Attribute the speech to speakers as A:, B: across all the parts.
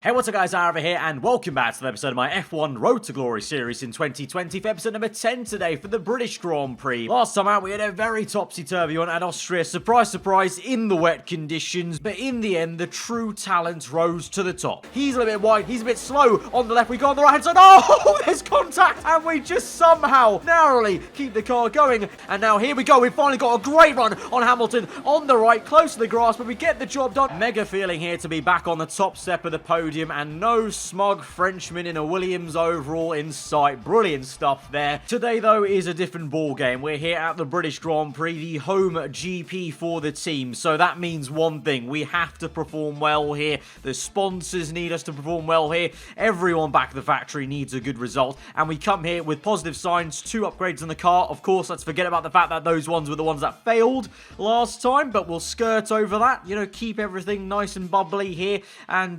A: Hey, what's up guys, aarava here, and welcome back to the episode of my F1 Road to Glory series in 2020 for episode number 10 today for the British Grand Prix. Last time out, we had a very topsy-turvy one at Austria, surprise, surprise, in the wet conditions, but in the end, the true talent rose to the top. He's a little bit wide, he's a bit slow on the left, we go on the right-hand side, oh, there's contact, and we just somehow, narrowly, keep the car going, and now here we go, we've finally got a great run on Hamilton, on the right, close to the grass, but we get the job done. Mega feeling here to be back on the top step of the podium, and no smug Frenchman in a Williams overall in sight. Brilliant stuff there. Today, though, is a different ball game. We're here at the British Grand Prix, the home GP for the team. So that means one thing. We have to perform well here. The sponsors need us to perform well here. Everyone back at the factory needs a good result. And we come here with positive signs, 2 upgrades in the car. Of course, let's forget about the fact that those ones were the ones that failed last time, but we'll skirt over that. You know, keep everything nice and bubbly here, and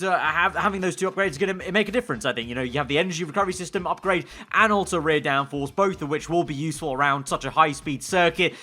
A: having those 2 upgrades is going to make a difference, I think. You know, you have the energy recovery system upgrade and also rear downforce, both of which will be useful around such a high-speed circuit.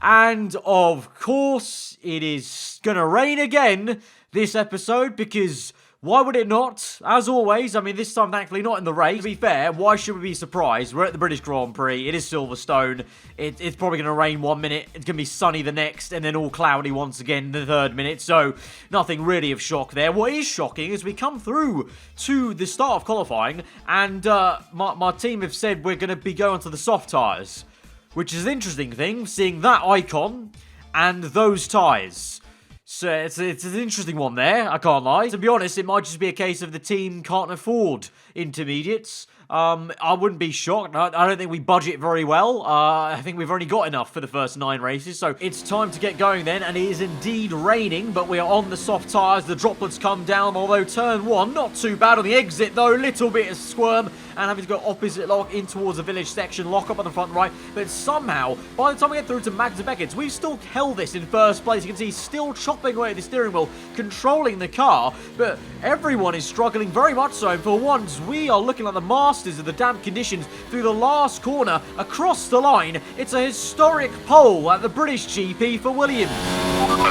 A: And, of course, it is going to rain again this episode, because why would it not? As always, I mean, this time, thankfully, not in the rain. To be fair, why should we be surprised? We're at the British Grand Prix. It is Silverstone. It's probably going to rain 1 minute. It's going to be sunny the next, and then all cloudy once again the 3rd minute. So, nothing really of shock there. What is shocking is we come through to the start of qualifying, and my team have said we're going to be going to the soft tyres, which is an interesting thing, seeing that icon and those tyres. So it's an interesting one there, I can't lie. To be honest, it might just be a case of the team can't afford intermediates. I wouldn't be shocked. I don't think we budget very well. I think we've only got enough for the first 9 races. So it's time to get going then. And it is indeed raining, but we are on the soft tyres. The droplets come down, although turn 1, not too bad on the exit though. Little bit of squirm and having to go opposite lock in towards the village section. Lock up on the front right. But somehow, by the time we get through to Magda Beckett's, we've still held this in first place. You can see he's still chopping away at the steering wheel, controlling the car. But everyone is struggling very much so. And for once, we are looking like the masters of the damp conditions through the last corner across the line. It's a historic pole at the British GP for Williams.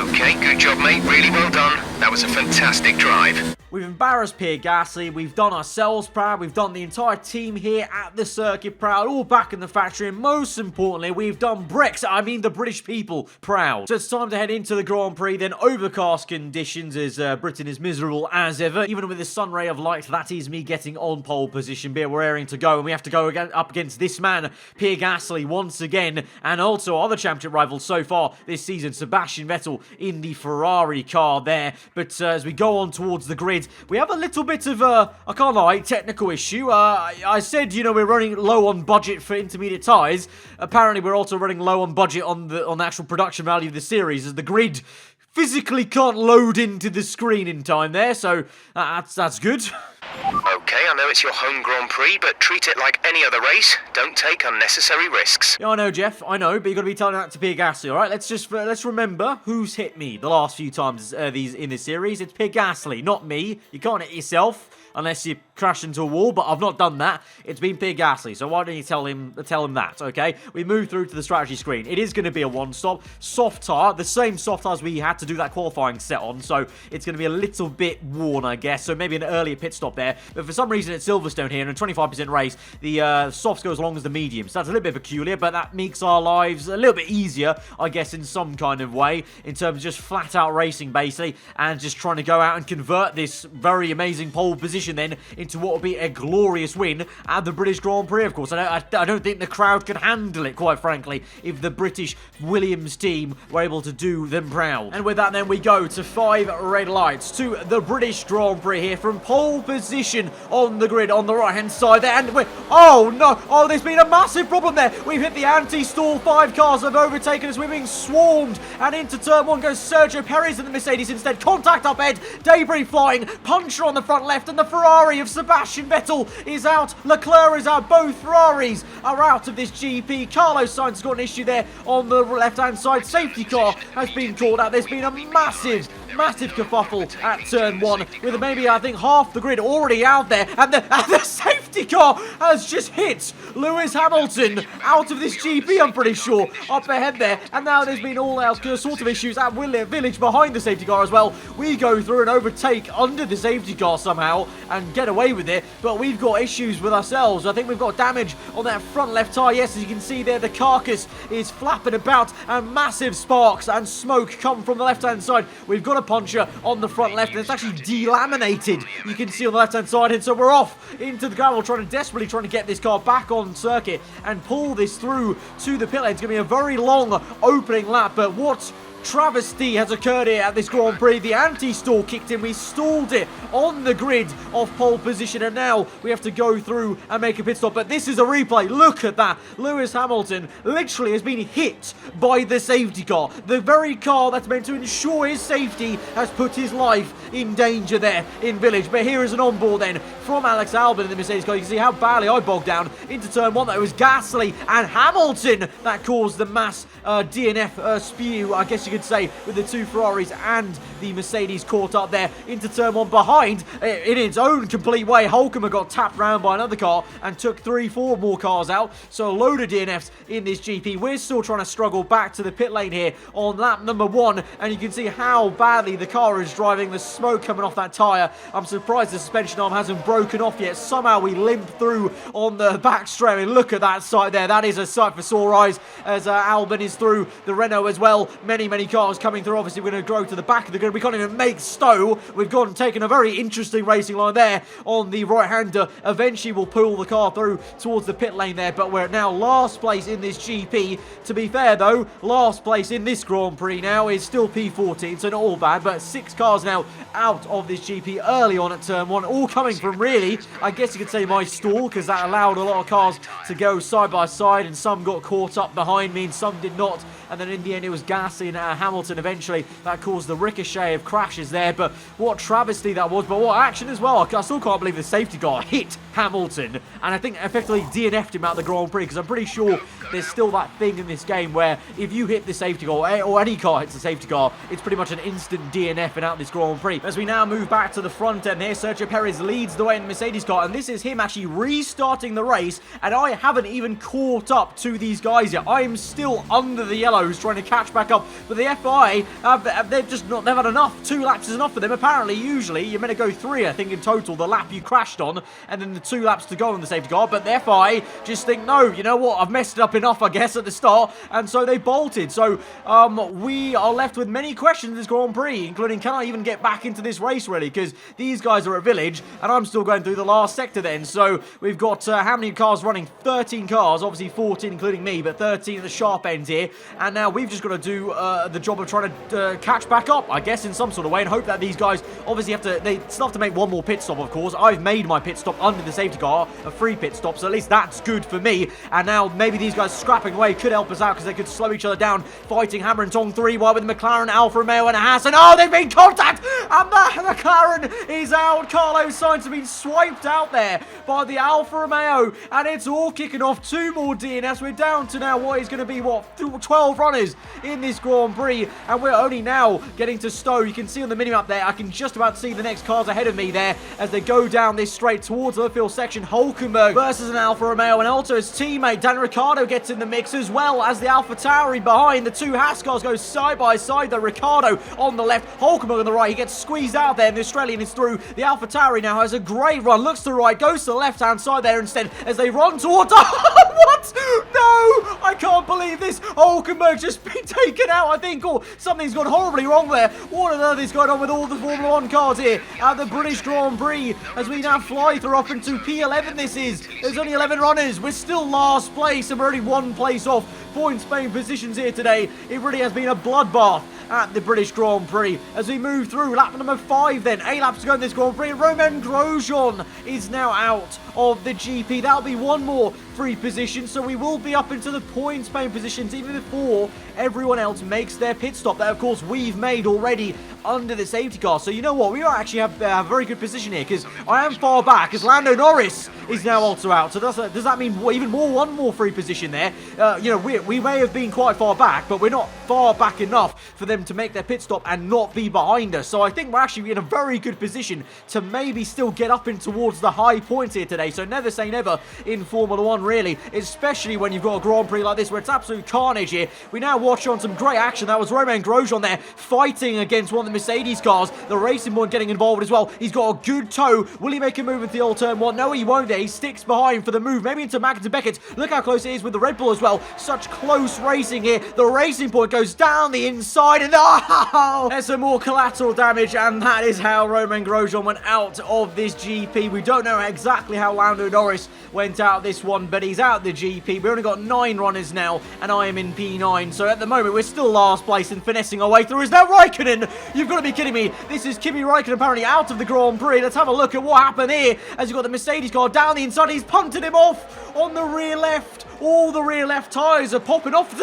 B: Okay, good job, mate. Really well done. That was a fantastic drive.
A: We've embarrassed Pierre Gasly, we've done ourselves proud, we've done the entire team here at the circuit proud, all back in the factory, and most importantly, we've done the British people, proud. So it's time to head into the Grand Prix, then overcast conditions as Britain is miserable as ever. Even with the sun ray of light, that is me getting on pole position, but we're raring to go, and we have to go up against this man, Pierre Gasly, once again, and also other championship rivals so far this season, Sebastian Vettel in the Ferrari car there. But as we go on towards the grid, we have a little bit of a, I can't lie, technical issue. I said, you know, we're running low on budget for intermediate tyres. Apparently, we're also running low on budget on the actual production value of the series, as the grid physically can't load into the screen in time there, so that's good.
B: Okay, I know it's your home Grand Prix, but treat it like any other race. Don't take unnecessary risks.
A: Yeah, I know, Jeff, I know, but you've got to be telling that to Pierre Gasly, alright? Let's remember who's hit me the last few times in this series. It's Pierre Gasly, not me. You can't hit yourself unless you crash into a wall, but I've not done that. It's been Pierre Gasly, so why don't you tell him that, okay? We move through to the strategy screen. It is going to be a one-stop. Soft tyre, the same soft tyres we had to do that qualifying set on, so it's going to be a little bit worn, I guess, so maybe an earlier pit stop there. But for some reason at Silverstone here, in a 25% race, the softs go as long as the mediums. So that's a little bit peculiar, but that makes our lives a little bit easier, I guess, in some kind of way, in terms of just flat-out racing, basically, and just trying to go out and convert this very amazing pole position then into what will be a glorious win at the British Grand Prix, of course. I don't think the crowd could handle it, quite frankly, if the British Williams team were able to do them proud. And with that, then, we go to 5 red lights to the British Grand Prix here from pole position on the grid on the right-hand side there. And oh, no. Oh, there's been a massive problem there. We've hit the anti-stall. 5 cars have overtaken us. We're being swarmed. And into turn 1 goes Sergio Perez in the Mercedes instead. Contact up ahead. Debris flying. Puncher on the front left. And the Ferrari of Sebastian Vettel is out. Leclerc is out. Both Ferraris are out of this GP. Carlos Sainz has got an issue there on the left-hand side. Safety car has been called out. There's been a massive kerfuffle at turn 1 with maybe, I think, half the grid already out there. And the safety safety car has just hit Lewis Hamilton out of this GP, I'm pretty sure, up ahead there. And now there's been all sorts of issues at Village behind the safety car as well. We go through and overtake under the safety car somehow and get away with it, but we've got issues with ourselves. I think we've got damage on that front left tyre. Yes, as you can see there, the carcass is flapping about and massive sparks and smoke come from the left-hand side. We've got a puncture on the front left and it's actually delaminated, you can see on the left-hand side, and so we're off into the gravel desperately trying to get this car back on circuit and pull this through to the pit lane. It's going to be a very long opening lap, but what travesty has occurred here at this Grand Prix. The anti-stall kicked in. We stalled it on the grid of pole position, and now we have to go through and make a pit stop. But this is a replay. Look at that. Lewis Hamilton literally has been hit by the safety car. The very car that's meant to ensure his safety has put his life in danger there in Village. But here is an onboard then from Alex Albon in the Mercedes car. You can see how badly I bogged down into turn one. That was Gasly and Hamilton that caused the mass DNF spew, I guess you could say, with the two Ferraris and the Mercedes caught up there into turn one behind in its own complete way. Hulkenberg got tapped round by another car and took 3-4 more cars out, so a load of DNFs in this GP. We're still trying to struggle back to the pit lane here on lap number 1, and you can see how badly the car is driving, the smoke coming off that tyre. I'm surprised the suspension arm hasn't broken off yet. Somehow we limp through on the back straight. I mean, look at that sight there. That is a sight for sore eyes as Albon is through the Renault as well. Many cars coming through. Obviously, we're going to go to the back of the grid. We can't even make Stowe. We've gone and taken a very interesting racing line there on the right-hander. Eventually, we'll pull the car through towards the pit lane there, but we're now last place in this GP. To be fair, though, last place in this Grand Prix now is still P14, so not all bad, but 6 cars now out of this GP early on at turn 1, all coming from really, I guess you could say, my stall, because that allowed a lot of cars to go side by side, and some got caught up behind me and some did not. And then in the end, it was Gasly and Hamilton eventually that caused the ricochet of crashes there. But what travesty that was, but what action as well. I still can't believe the safety car hit Hamilton, and I think effectively DNF'd him out of the Grand Prix, because I'm pretty sure there's still that thing in this game where if you hit the safety car, or any car hits the safety car, it's pretty much an instant DNF and out this Grand Prix. As we now move back to the front end here, Sergio Perez leads the way in the Mercedes car, and this is him actually restarting the race, and I haven't even caught up to these guys yet. I am still under the yellows trying to catch back up, but the FIA, they've had enough. 2 laps is enough for them. Apparently, usually, you're meant to go 3, I think, in total, the lap you crashed on, and then the 2 laps to go on the safety car, but the FIA just think, no, you know what, I've messed it up enough, I guess, at the start, and so they bolted. So, we are left with many questions in this Grand Prix, including, can I even get back into this race, really, because these guys are at Village, and I'm still going through the last sector then. So, we've got, how many cars running? 13 cars, obviously 14 including me, but 13 at the sharp end here, and now we've just got to do the job of trying to catch back up, I guess, in some sort of way, and hope that these guys obviously they still have to make one more pit stop, of course. I've made my pit stop under the safety car, a free pit stop, so at least that's good for me. And now maybe these guys scrapping away could help us out, because they could slow each other down, fighting hammer and tong 3 wide with the McLaren, Alfa Romeo and a Haas, and oh, they've been contact, and the McLaren is out. Carlos Sainz has been swiped out there by the Alfa Romeo, and it's all kicking off. 2 more DNFs. We're down to now what is going to be, what, 12 runners in this Grand Prix, and we're only now getting to Stowe. You can see on the minimap there, I can just about see the next cars ahead of me there as they go down this straight towards the field section. Hulkenberg versus an Alfa Romeo, and also his teammate Dan Ricciardo gets in the mix, as well as the AlphaTauri behind. The 2 Haas cars go side by side. The Ricciardo on the left, Hulkenberg on the right. He gets squeezed out there, and the Australian is through. The AlphaTauri now has a great run, looks to the right, goes to the left-hand side there instead as they run towards... What? No! I can't believe this. Hulkenberg's just been taken out, I think, or something's gone horribly wrong there. What on earth is going on with all the Formula 1 cars here at the British Grand Prix as we now fly through up into P11 this is. There's only 11 runners. We're still last place, and we're only 1 place off points paying positions here today. It really has been a bloodbath at the British Grand Prix as we move through lap number 5 then. 8 laps to go in this Grand Prix. Romain Grosjean is now out of the GP. That'll be 1 more free position, so we will be up into the points paying positions even before everyone else makes their pit stop that, of course, we've made already under the safety car. So you know what, we actually have a very good position here, because I am far back, as Lando Norris is now also out. So does that mean even one more free position there? You know, we may have been quite far back, but we're not far back enough for them to make their pit stop and not be behind us. So I think we're actually in a very good position to maybe still get up in towards the high points here today. So never say never in Formula 1, really, especially when you've got a Grand Prix like this where it's absolute carnage here. We now watch on some great action. That was Romain Grosjean there fighting against one of the Mercedes cars. The Racing Point getting involved as well. He's got a good toe. Will he make a move into the old turn one? No, he won't. He sticks behind for the move, maybe into Magnussen Beckett. Look how close it is with the Red Bull as well. Such close racing here. The Racing Point goes down the inside, and oh, there's some more collateral damage, and that is how Romain Grosjean went out of this GP. We don't know exactly how Lando Norris went out this one, but he's out the GP. We only got 9 runners now, and I am in P9. So at the moment, we're still last place and finessing our way through. Is that Raikkonen? You've got to be kidding me. This is Kimi Raikkonen apparently out of the Grand Prix. Let's have a look at what happened here as you've got the Mercedes car down the inside. He's punted him off on the rear left. All the rear left tyres are popping off.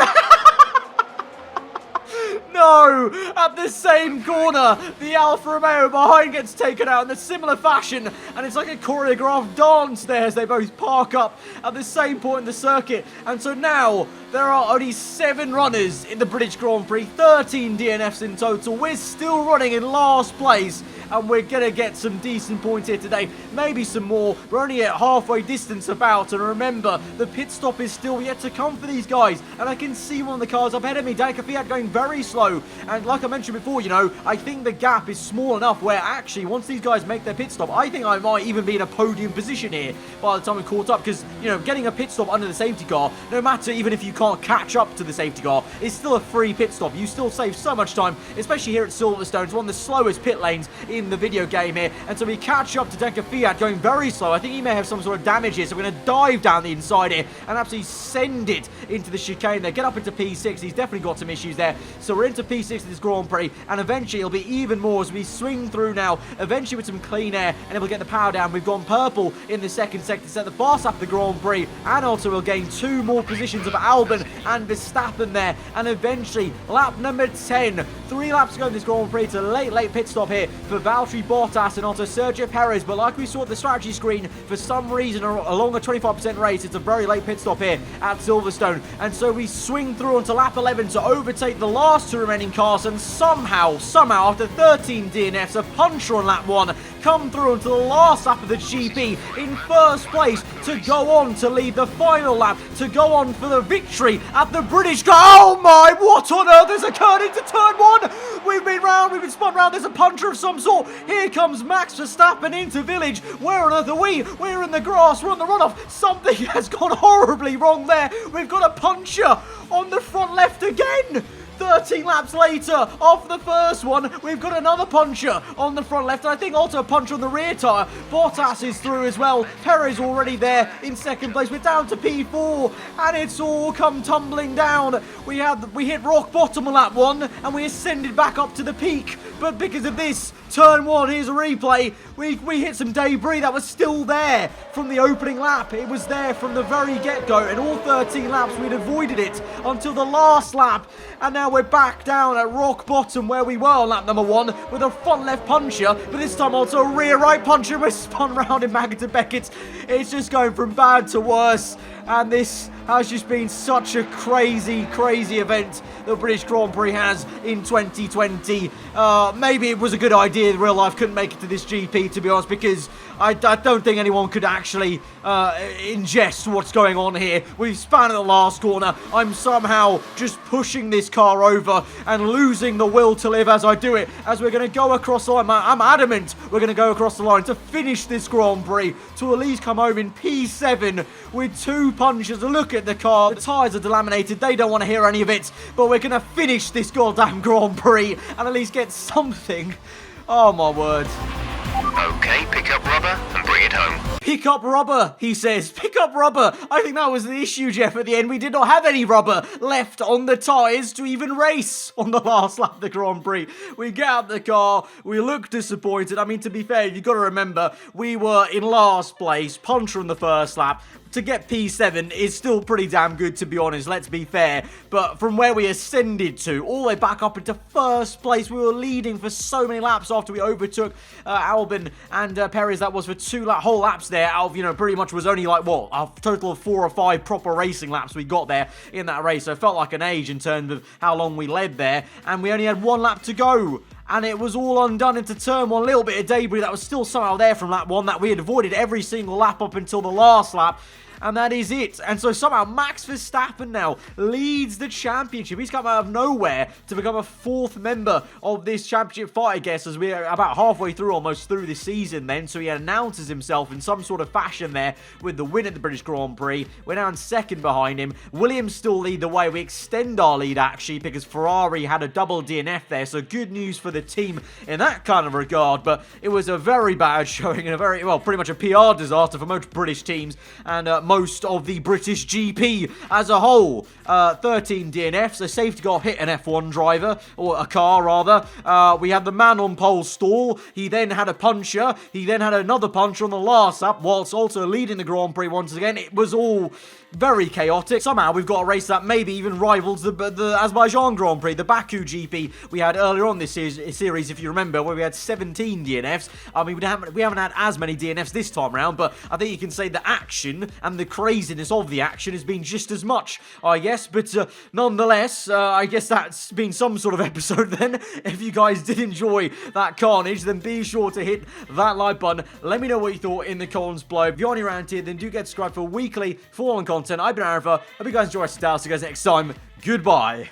A: No! At the same corner, the Alfa Romeo behind gets taken out in a similar fashion, and it's like a choreographed dance there as they both park up at the same point in the circuit. And so now there are only 7 runners in the British Grand Prix, 13 DNFs in total. We're still running in last place, and we're going to get some decent points here today. Maybe some more. We're only at halfway distance about, and remember, the pit stop is still yet to come for these guys. And I can see one of the cars up ahead of me, Danica Fiat, going very slow. And like I mentioned before, you know, I think the gap is small enough where actually, once these guys make their pit stop, I think I might even be in a podium position here by the time we're caught up. Because, you know, getting a pit stop under the safety car, no matter even if you can't catch up to the safety car, is still a free pit stop. You still save so much time, especially here at Silverstone. It's one of the slowest pit lanes in the video game here, and so we catch up to Danica Fiat going very slow. I think he may have some sort of damage here, so we're going to dive down the inside here and absolutely send it into the chicane there. Get up into P6. He's definitely got some issues there. So we're into P6 in this Grand Prix, and eventually it'll be even more as we swing through now, eventually with some clean air, and then we'll get the power down. We've gone purple in the second sector, set the fast lap of the Grand Prix, and also we'll gain 2 more positions of Albon and Verstappen there, and eventually lap number 10. 3 laps to go in this Grand Prix. It's a late pit stop here for Valtteri Bottas and also Sergio Perez, but like we saw at the strategy screen, for some reason along a 25% race, it's a very late pit stop here at Silverstone, and so we swing through onto lap 11 to overtake the last 2 remaining cars, and somehow after 13 DNFs, a puncher on lap 1, come through into the last lap of the GP in first place to go on to lead the final lap, to go on for the victory at the British Oh my, what on earth has occurred into turn 1? We've been spun round, there's a puncher of some sort. Here comes Max Verstappen into village. Where on earth are we? We're in the grass, we're on the runoff. Something has gone horribly wrong there. We've got a puncher on the front left again. 13 laps later, off the first one, we've got another puncher on the front left, and I think also a puncher on the rear tyre. Bottas is through as well. Perez already there in second place. We're down to P4, and it's all come tumbling down. We hit rock bottom on lap 1, and we ascended back up to the peak. But because of this, turn 1, here's a replay. We hit some debris that was still there from the opening lap. It was there from the very get-go, and all 13 laps we'd avoided it until the last lap. And now we're back down at rock bottom where we were on lap number 1 with a front left puncher, but this time also a rear right puncher, and we're spun round in Magnussen Beckett. It's just going from bad to worse, and this has just been such a crazy event the British Grand Prix has in 2020. Maybe it was a good idea real life couldn't make it to this GP, to be honest, because I don't think anyone could actually ingest what's going on here. We've spun at the last corner. I'm somehow just pushing this car over and losing the will to live as I do it, as we're going to go across the line. I'm adamant we're going to go across the line to finish this Grand Prix, to at least come home in P7 with 2 punches. Look at the car. The tyres are delaminated. They don't want to hear any of it, but we're going to finish this goddamn Grand Prix and at least get something. Oh my word.
B: Okay, pick up rubber and bring it home.
A: Pick up rubber, he says. Pick up rubber. I think that was the issue, Jeff, at the end. We did not have any rubber left on the tyres to even race on the last lap of the Grand Prix. We get out the car. We look disappointed. I mean, to be fair, you've got to remember, we were in last place, puncher on the first lap. To get P7 is still pretty damn good, to be honest, let's be fair. But from where we ascended to, all the way back up into first place, we were leading for so many laps after we overtook Albon and Perez. That was for whole laps there out of, pretty much was only like, what, a total of 4 or 5 proper racing laps we got there in that race. So it felt like an age in terms of how long we led there. And we only had 1 lap to go. And it was all undone into turn 1. A little bit of debris that was still somehow there from lap 1 that we had avoided every single lap up until the last lap. And that is it. And so somehow Max Verstappen now leads the championship. He's come out of nowhere to become a 4th member of this championship fight, I guess, as we're about halfway through, almost through the season then. So he announces himself in some sort of fashion there with the win at the British Grand Prix. We're now in 2nd behind him. Williams still lead the way. We extend our lead, actually, because Ferrari had a double DNF there. So good news for the team in that kind of regard. But it was a very bad showing and a very, well, pretty much a PR disaster for most British teams. And most of the British GP as a whole. 13 DNFs, a safety car hit an F1 driver, or a car rather. We had the man on pole stall. He then had a puncher. He then had another puncher on the last lap, whilst also leading the Grand Prix once again. It was all very chaotic. Somehow we've got a race that maybe even rivals the Azerbaijan Grand Prix, the Baku GP we had earlier on this series, if you remember, where we had 17 DNFs. I mean, we haven't had as many DNFs this time around, but I think you can say the action and the craziness of the action has been just as much, I guess. But nonetheless, I guess that's been some sort of episode then. If you guys did enjoy that carnage, then be sure to hit that like button. Let me know what you thought in the comments below. If you're only around here, then do get subscribed for weekly F1 content. I've been aarava. Hope you guys enjoy. I'll see you guys next time. Goodbye.